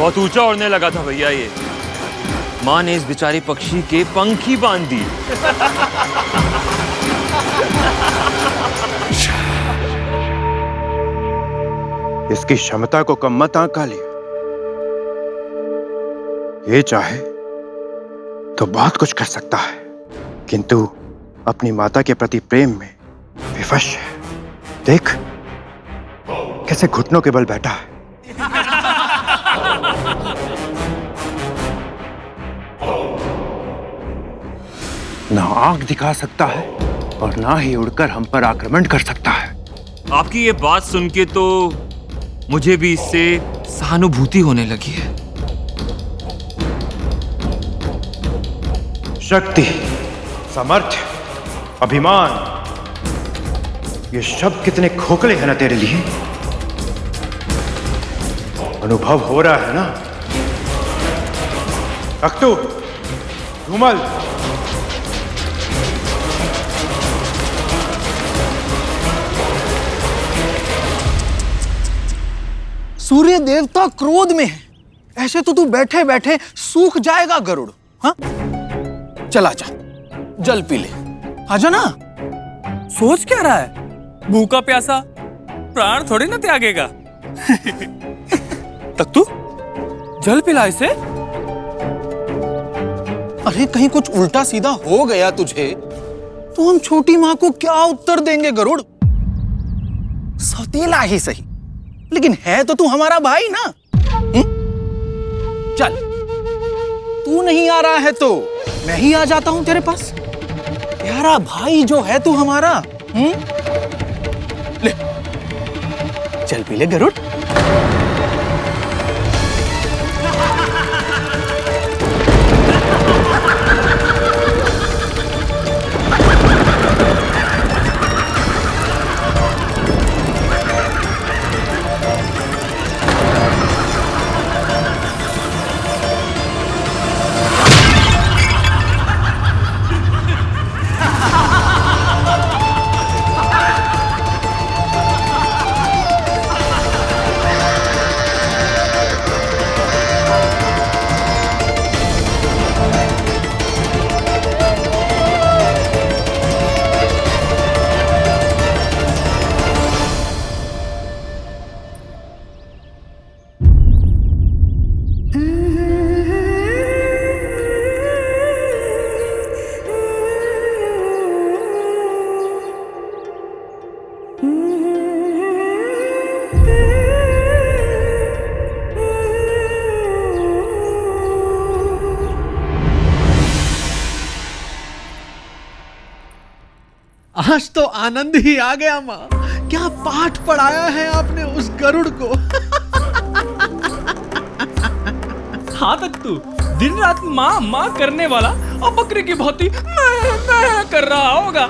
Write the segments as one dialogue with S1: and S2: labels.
S1: बहुत ऊंचा उड़ने लगा था भैया ये। माँ ने इस बेचारे पक्षी के पंख ही बांध दिए।
S2: इसकी क्षमता को कम मत आंका लिया। ये चाहे तो बहुत कुछ कर सकता है, किंतु अपनी माता के प्रति प्रेम में विवश है। देख कैसे घुटनों के बल बैठा है। ना आंख दिखा सकता है और ना ही उड़कर हम पर आक्रमण कर सकता है।
S1: आपकी ये बात सुन के तो मुझे भी इससे सहानुभूति होने लगी है।
S2: शक्ति, सामर्थ्य, अभिमान, ये शब्द कितने खोखले हैं ना तेरे लिए। अनुभव हो रहा है ना। अक्तू, धूमल,
S3: सूर्य देवता क्रोध में है। ऐसे तो तू बैठे बैठे सूख जाएगा गरुड़। हाँ, चला जा, जल पी ले। आजा ना।
S4: सोच क्या रहा है? भूखा प्यासा प्राण थोड़ी ना त्यागेगा। तक तू जल पिला इसे।
S3: अरे कहीं कुछ उल्टा सीधा हो गया तुझे तो हम छोटी माँ को क्या उत्तर देंगे गरुड़? सौतेला ही सही, लेकिन है तो तू हमारा भाई ना। चल, तू नहीं आ रहा है तो मैं ही आ जाता हूं तेरे पास। प्यारा भाई जो है तू हमारा। ले, चल पी ले गरुड़। आज तो आनंद ही आ गया माँ। क्या पाठ पढ़ाया है आपने उस गरुड़ को।
S4: हाँ तक तू दिन रात माँ माँ करने वाला और बकरे की भांति मैं कर रहा होगा।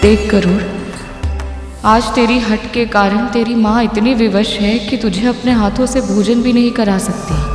S5: देख गरुड़, आज तेरी हट के कारण तेरी माँ इतनी विवश है कि तुझे अपने हाथों से भोजन भी नहीं करा सकती।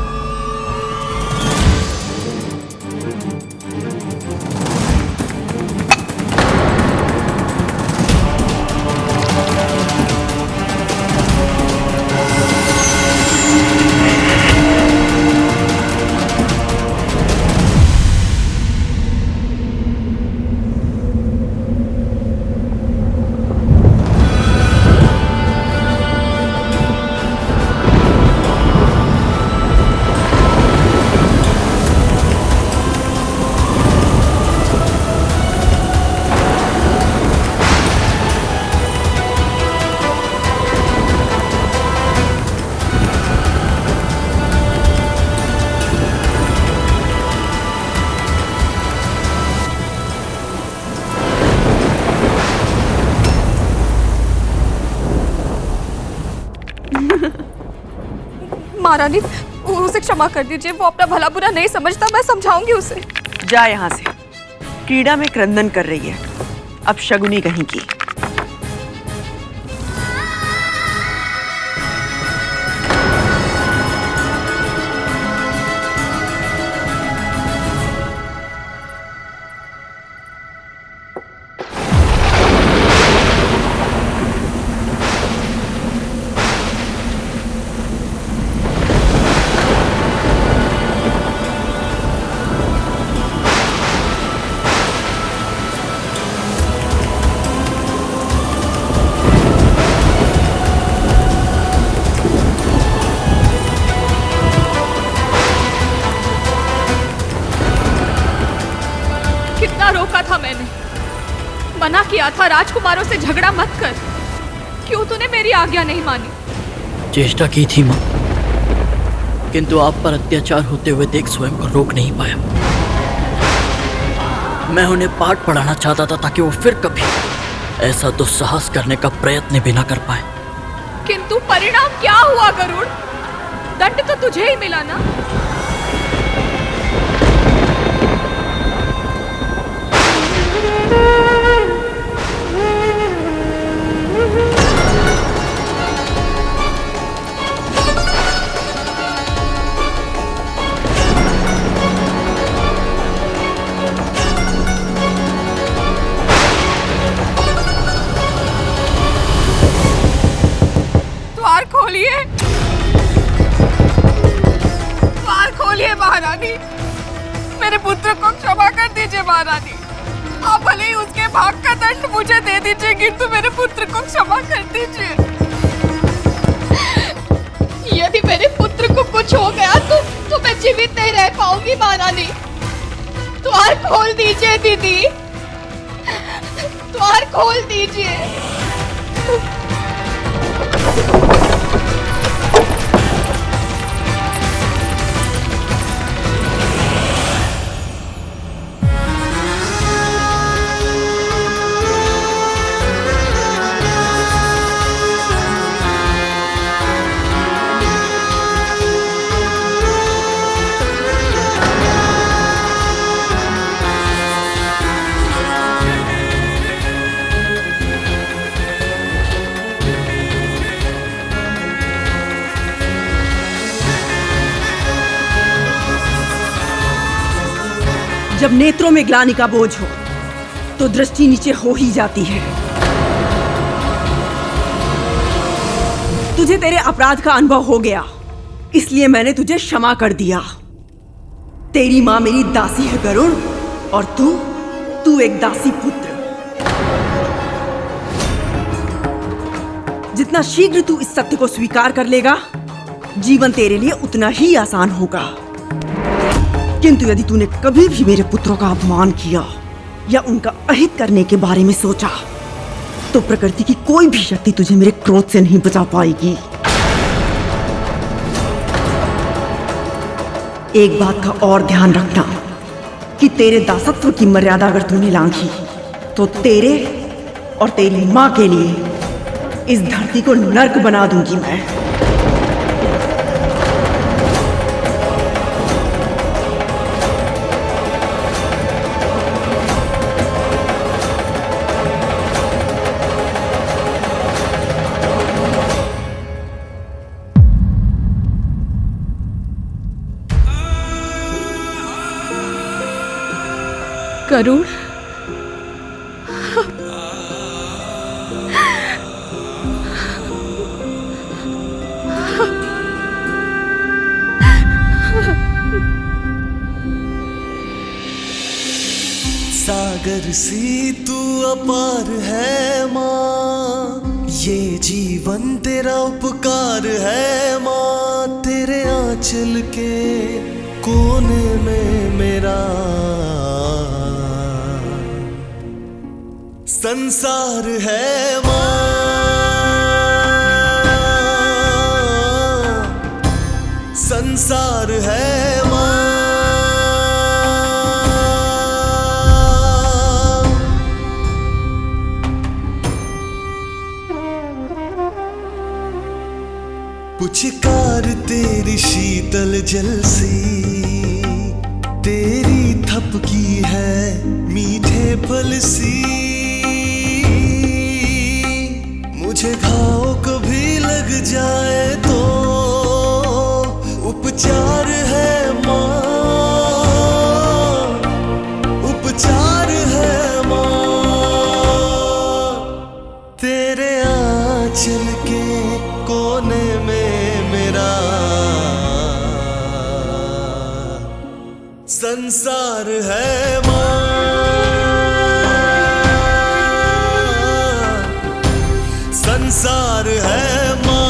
S6: महारानी, उसे क्षमा कर दीजिए। वो अपना भला बुरा नहीं समझता। मैं समझाऊंगी उसे।
S7: जा यहाँ से। कीड़ा में क्रंदन कर रही है, अब शगुनी कहीं की।
S6: किया था राजकुमारों से झगड़ा मत कर। क्यों तूने मेरी आज्ञा नहीं मानी?
S8: चेष्टा की थी माँ, किंतु आप पर अत्याचार होते हुए देख स्वयं को रोक नहीं पाया। मैं उन्हें पाठ पढ़ाना चाहता था ताकि वो फिर कभी ऐसा दुस्साहस करने का प्रयत्न भी ना कर पाए।
S6: किंतु परिणाम क्या हुआ गरुड़? दंड तो तुझे ही मिला ना। द्वार खोलिए, द्वार खोलिए महारानी। मेरे पुत्र को क्षमा कर दीजिए महारानी। आप भले ही उसके भाग का दंड मुझे दे दीजिए, किंतु मेरे पुत्र को क्षमा कर दीजिए। यदि मेरे पुत्र को कुछ हो गया तो मैं जीवित नहीं रह पाऊंगी महारानी। द्वार खोल दीजिए दीदी, द्वार खोल दीजिए।
S7: जब नेत्रों में ग्लानि का बोझ हो तो दृष्टि नीचे हो ही जाती है। तुझे तेरे अपराध का अनुभव हो गया, इसलिए मैंने तुझे क्षमा कर दिया। तेरी मां मेरी दासी है गरुड़, और तू एक दासी पुत्र। जितना शीघ्र तू इस सत्य को स्वीकार कर लेगा, जीवन तेरे लिए उतना ही आसान होगा। किंतु यदि तूने कभी भी मेरे पुत्रों का अपमान किया या उनका अहित करने के बारे में सोचा, तो प्रकृति की कोई भी शक्ति तुझे मेरे क्रोध से नहीं बचा पाएगी। एक बात का और ध्यान रखना कि तेरे दासत्व की मर्यादा अगर तूने लांघी तो तेरे और तेरी मां के लिए इस धरती को नर्क बना दूंगी मैं।
S6: गरुड़,
S9: सागर सी तू अपार है माँ, ये जीवन तेरा उपकार है माँ। तेरे आंचल के कोने में मेरा संसार है माँ, संसार है माँ। पुचकार तेरी शीतल जल सी, तेरी थपकी है मीठे फल सी। मुझे घाव कभी लग जाए तो उपचार है माँ, उपचार है माँ। तेरे आंचल के कोने में मेरा संसार है माँ, संसार है माँ।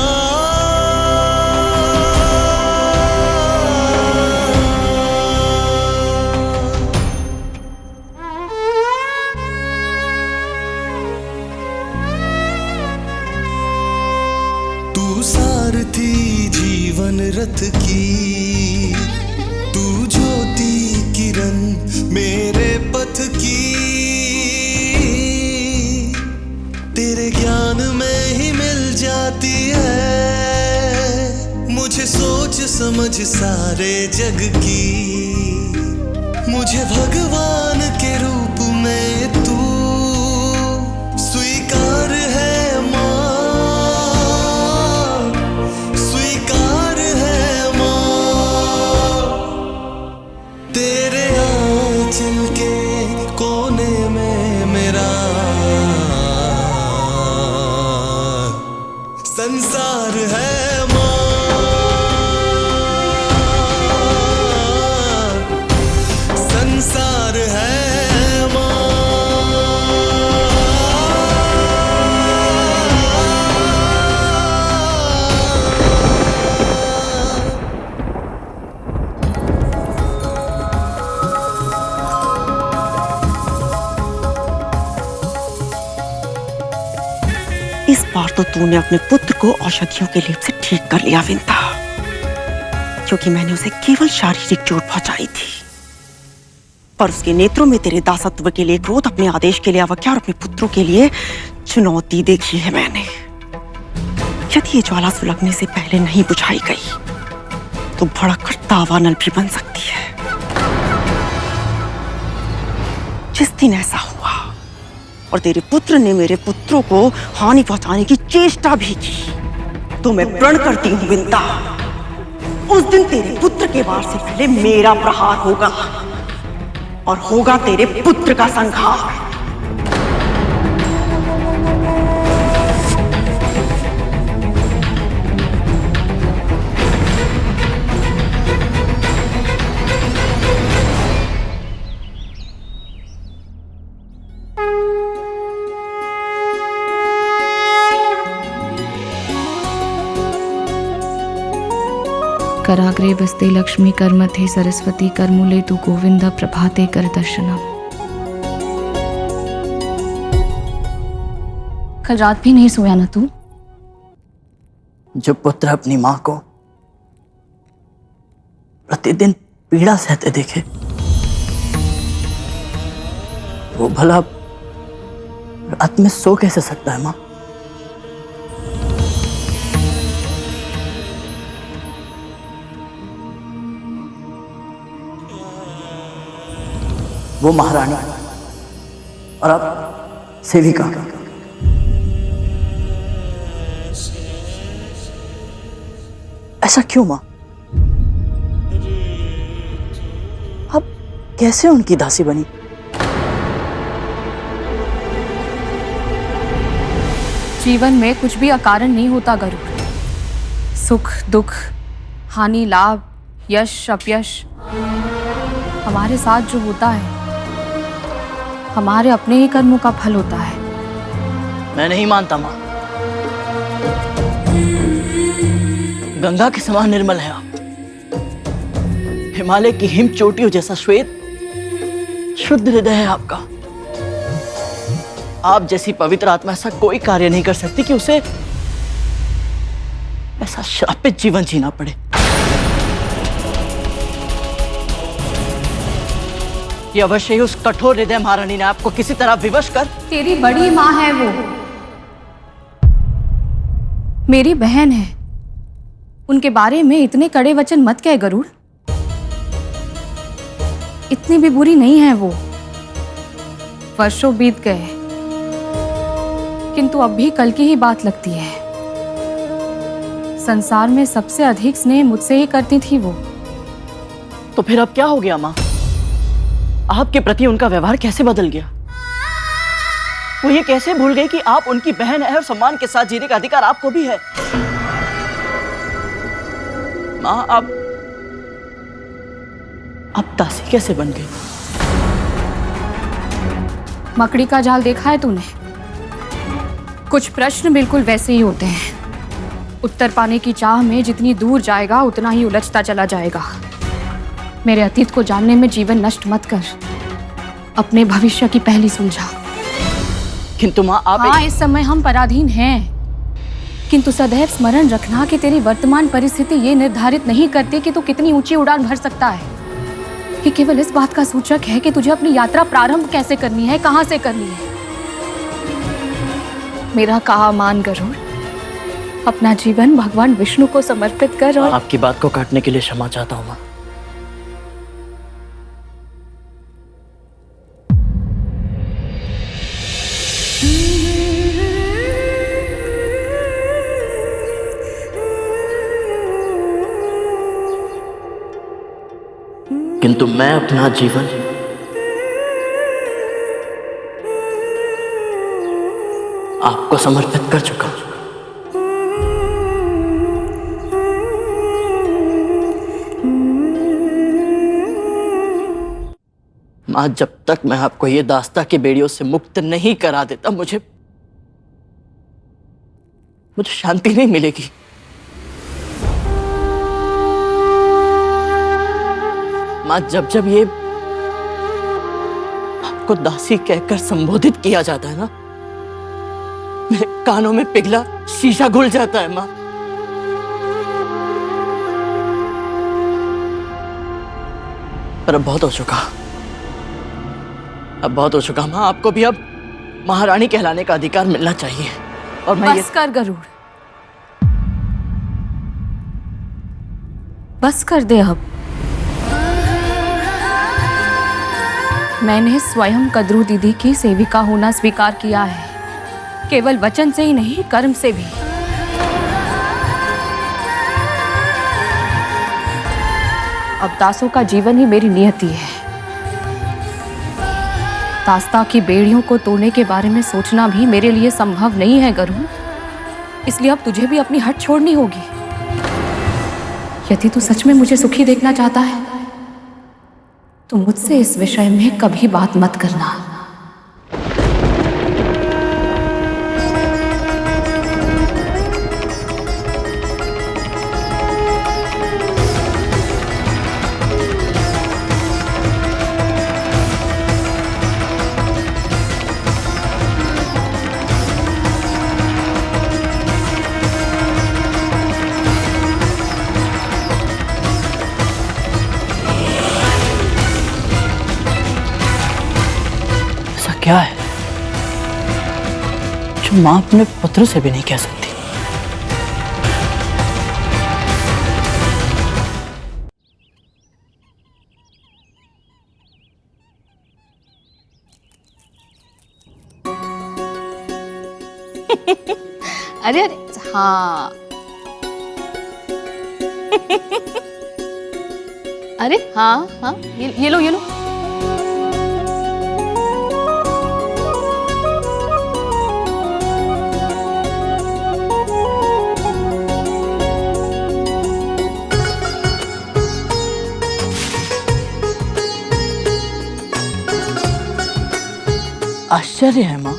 S9: तू सारथी जीवन रथ की, तू ज्योति किरण मेरे पथ की। तेरे ज्ञान में ही मिल जाती है मुझे सोच समझ सारे जग की। मुझे भगवान के रूप में तू स्वीकार है माँ, स्वीकार है माँ। तेरे आंचल के कोने में मेरा संसार है माँ, संसार है माँ।
S7: इस बार तो तूने अपने पुत्र को औषधियों के लेप से ठीक कर लिया विंता, क्योंकि मैंने उसे केवल शारीरिक चोट पहुंचाई थी, पर उसके नेत्रों में तेरे दासत्व के लिए क्रोध, अपने आदेश के लिए अवज्ञा और अपने पुत्रों के लिए चुनौती देखी है मैंने। यदि ये ज्वाला सुलगने से पहले नहीं बुझाई गई तो भड़क कर दावानल भी बन सकती है। जिस दिन ऐसा हुआ और तेरे पुत्र ने मेरे पुत्रों को हानि पहुंचाने की चेष्टा भी की तो मैं प्रण करती हूं विंता, उस दिन तेरे पुत्र के वार से पहले मेरा प्रहार होगा और होगा तेरे पुत्र का संहार।
S5: कराग्रे बस्ते लक्ष्मी कर्मथे सरस्वती करमुले तु गोविंद प्रभाते कर दर्शनम। कल रात भी नहीं सोया ना तू?
S8: जो पुत्र अपनी मां को प्रतिदिन पीड़ा सहते देखे वो भला रात में सो कैसे सकता है मां? वो महारानी और अब सेविका, ऐसा क्यों मां? अब कैसे उनकी दासी बनी?
S5: जीवन में कुछ भी अकारण नहीं होता गरुड़। सुख दुख, हानि लाभ, यश अपयश, हमारे साथ जो होता है हमारे अपने ही कर्मों का फल होता है।
S8: मैं नहीं मानता मां। गंगा के समान निर्मल है आप, हिमालय की हिम चोटियों जैसा श्वेत शुद्ध हृदय है आपका। आप जैसी पवित्र आत्मा ऐसा कोई कार्य नहीं कर सकती कि उसे ऐसा श्रापित जीवन जीना पड़े। ये अवश्य ही उस कठोर हृदय महारानी ने आपको किसी तरह विवश कर।
S5: तेरी बड़ी माँ है वो, मेरी बहन है। उनके बारे में इतने कड़े वचन मत कह गरुड़। इतनी भी बुरी नहीं है वो। वर्षों बीत गए किंतु अब भी कल की ही बात लगती है। संसार में सबसे अधिक स्नेह मुझसे ही करती थी वो।
S8: तो फिर अब क्या हो गया माँ? आपके प्रति उनका व्यवहार कैसे बदल गया? वो ये कैसे भूल गई कि आप उनकी बहन है और सम्मान के साथ जीने का अधिकार आपको भी है? माँ आप दासी कैसे बन गई?
S5: मकड़ी का जाल देखा है तूने? कुछ प्रश्न बिल्कुल वैसे ही होते हैं। उत्तर पाने की चाह में जितनी दूर जाएगा उतना ही उलझता चला जाएगा। मेरे अतीत को जानने में जीवन नष्ट मत कर, अपने भविष्य की पहली सुलझा।
S8: किंतु माँ आप
S5: हाँ, इस समय हम पराधीन हैं, किंतु सदैव स्मरण रखना कि तेरी वर्तमान परिस्थिति ये निर्धारित नहीं करती कि तू कितनी ऊंची उड़ान भर सकता है। ये केवल इस बात का सूचक है कि तुझे अपनी यात्रा प्रारंभ कैसे करनी है, कहां से करनी है। मेरा कहा मान गरुड़, अपना जीवन भगवान विष्णु को समर्पित कर और
S8: आपकी बात को काटने के लिए क्षमा चाहता हूं मां। किंतु मैं अपना जीवन आपको समर्पित कर चुका हूं। मां, जब तक मैं आपको ये दास्ता की बेड़ियों से मुक्त नहीं करा देता मुझे शांति नहीं मिलेगी। मां, जब जब ये आपको दासी कहकर संबोधित किया जाता है ना, मेरे कानों में पिघला शीशा घुल जाता है मां। पर अब बहुत हो चुका, मां। आपको भी अब महारानी कहलाने का अधिकार मिलना चाहिए। और मैं
S5: बस कर गरुड़, बस कर दे अब। मैंने स्वयं कद्रू दीदी की सेविका होना स्वीकार किया है, केवल वचन से ही नहीं, कर्म से भी। अब दासों का जीवन ही मेरी नियति है। दास्ता की बेड़ियों को तोड़ने के बारे में सोचना भी मेरे लिए संभव नहीं है गरुड़। इसलिए अब तुझे भी अपनी हट छोड़नी होगी। यदि तू सच में मुझे सुखी देखना चाहता है तो मुझसे इस विषय में कभी बात मत करना।
S8: क्या है जो मां अपने पुत्र से भी नहीं कह सकती?
S5: अरे अरे हाँ अरे हाँ हाँ, ये लो ये लो।
S8: आश्चर्य है मां,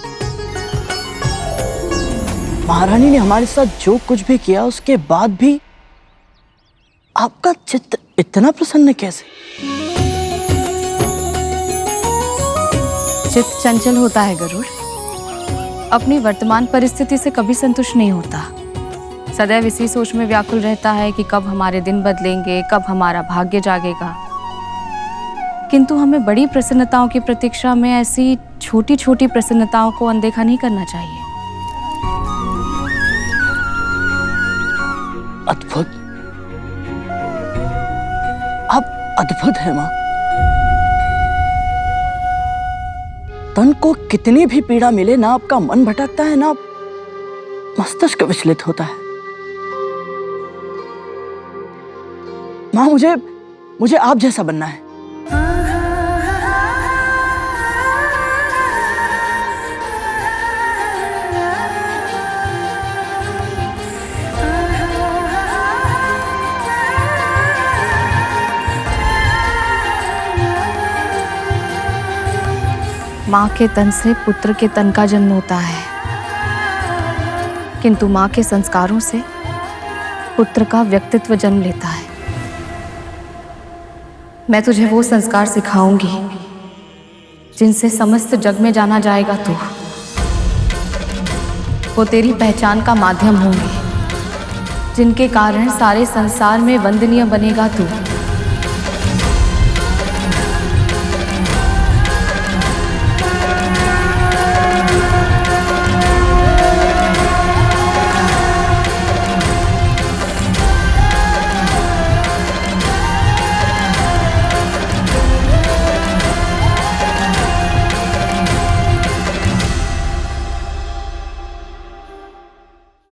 S8: महारानी ने हमारे साथ जो कुछ भी किया उसके बाद भी आपका चित्त इतना प्रसन्न कैसे?
S5: चित्त चंचल होता है गरुड़, अपनी वर्तमान परिस्थिति से कभी संतुष्ट नहीं होता। सदैव इसी सोच में व्याकुल रहता है कि कब हमारे दिन बदलेंगे, कब हमारा भाग्य जागेगा। किंतु हमें बड़ी प्रसन्नताओं की प्रतीक्षा में ऐसी छोटी छोटी प्रसन्नताओं को अनदेखा नहीं करना चाहिए।
S8: अद्भुत, आप अद्भुत है मां। तन को कितनी भी पीड़ा मिले ना, आपका मन भटकता है ना मस्तिष्क विचलित होता है। मां, मुझे आप जैसा बनना है।
S5: माँ के तन से पुत्र के तन का जन्म होता है, किंतु माँ के संस्कारों से पुत्र का व्यक्तित्व जन्म लेता है। मैं तुझे वो संस्कार सिखाऊंगी जिनसे समस्त जग में जाना जाएगा तू। वो तेरी पहचान का माध्यम होंगे, जिनके कारण सारे संसार में वंदनीय बनेगा तू।